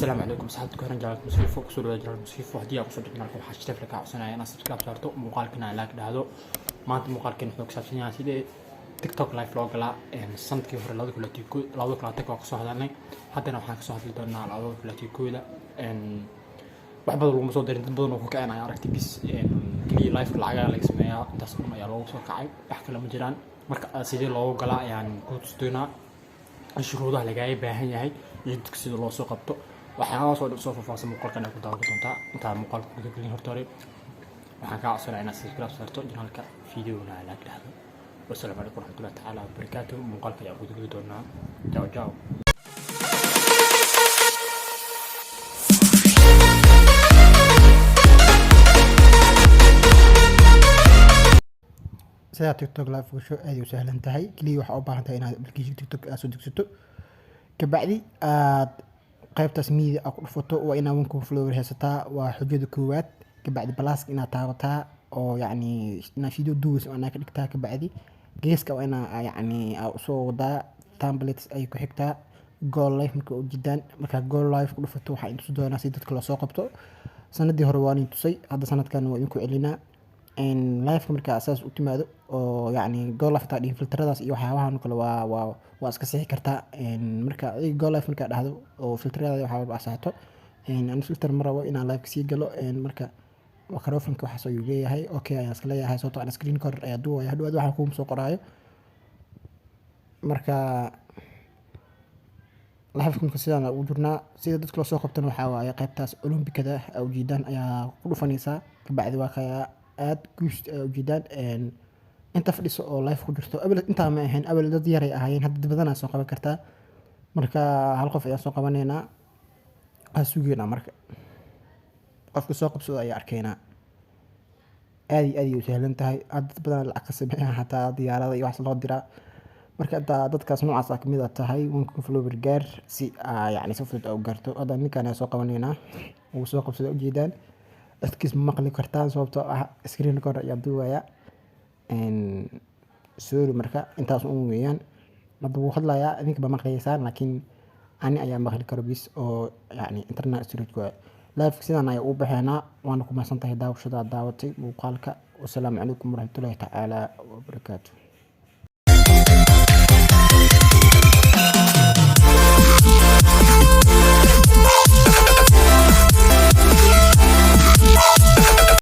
السلام عليكم صاحبتك هران جالك مسيفو كسولو جالك مسيفو هدي أقصد جنالكم حاشتة لك عصنا أنا سبسكرايب صارتو مقالكنا لاك دهدو ما أنت مقالكنا حلوك سابسين يعني سيدي تيك توك لايف لوج لا السنت كيف رلاضي كلها تيكو لاضي كلها تيك وقصو هذاني حتى أنا وحاك صاحب لدونا على لاضي كلها تيكو ذا wax badan lagu soo diray dad badan oo ku keenay aragti bis kaliya live ka lacag la ismeeyaa intaas oo ayaa loogu soo kacay wax kale ma jiraan marka sidii loogu galaa ayaan ku tustuunaa shuruudaha laga baahan yahay iyo dadka sida loo soo qabto waxyaalahaas oo soo faahfaahsan muuqaalkan ay ku daawan doontaa inta muuqaalka ku galin horta hore waxaan ka codsanayaa inaad subscribe saarto channelka videoga la dhahdo wassalaamu calaykum warahmatullahi ta'ala wabarakaatuh muuqaalka ayaa ku geli doonaa ciao سيدا تيك توك لايف وشو أدي وسهلا انتهي كلي وحا أباهنتها إنها أبليكيشن تيك توك أسو ديكستو كبعدي قيب تسميدي أقول فوتو وإنا ونكو فلوور هيستا وحجود كوات كبعدي بلاسك إنا تاغتها أو يعني إنا فيديو دوس وإنا كدكتها كبعدي جيسكا وإنا يعني أصو دا تامبليتس أي كحكتا جول لايف مكو جدان مركا جول لايف كل فوتو وحا إنتو دونا سيدت كلا سو قبتو سندي هرواني انتوسي هذا سند كان وإنكو إلينا إن لايف مركا أساس أتمادو oo yani goal life taa filteradaas iyo waxyaabahan kale waa iska sixi kartaa marka goal life marka dhahdo oo filterada waxa uu asaato aan filter marabo inaan live sii galo marka microphone waxa soo leeyahay okay ayaan iska leeyahay soo aan screen recorder ayaa duwaya hadhow waxa ku soo qoraayo marka live kunka sidaan u jirnaa sida dadka soo qabtan waxa waaye qaybtaas Olympicada oo jiidan ayaa ku dhufanaysa kabacdi waa ka aad guust oo jiidan inta fadhiso oo live ku jirto abal inta ma ahayn abal dad yar ay ahaayeen hadda badan soo qaban kartaa marka hal qof ayaa soo qabanayna asugeena marka qofka soo qabsado ayaa arkayna aadi u sahlan tahay dad badan lacag ka sameeyay hataa diyaarada iyo wax loo diraa marka dadkaas noocaas ah kamid tahay wanku flower gaar si yani si fudud oo gaarto hada ninkan soo qabanayna uu soo qabsado ujeedaan dadkiis ma maqli kartaan sababtoo ah screen recorder ayaa duwaya sorry marka intaas uu weeyaan maduu hadlaya idinka ba maqlaysaan laakiin ani ayaa maqli karo bis oo yani internet storage ku live sidaan ay u baxeena waan ku maasantahay daawashada daawatay muuqaalka wassalaamu calaykum warahmatullahi ta'ala wabarakaatuh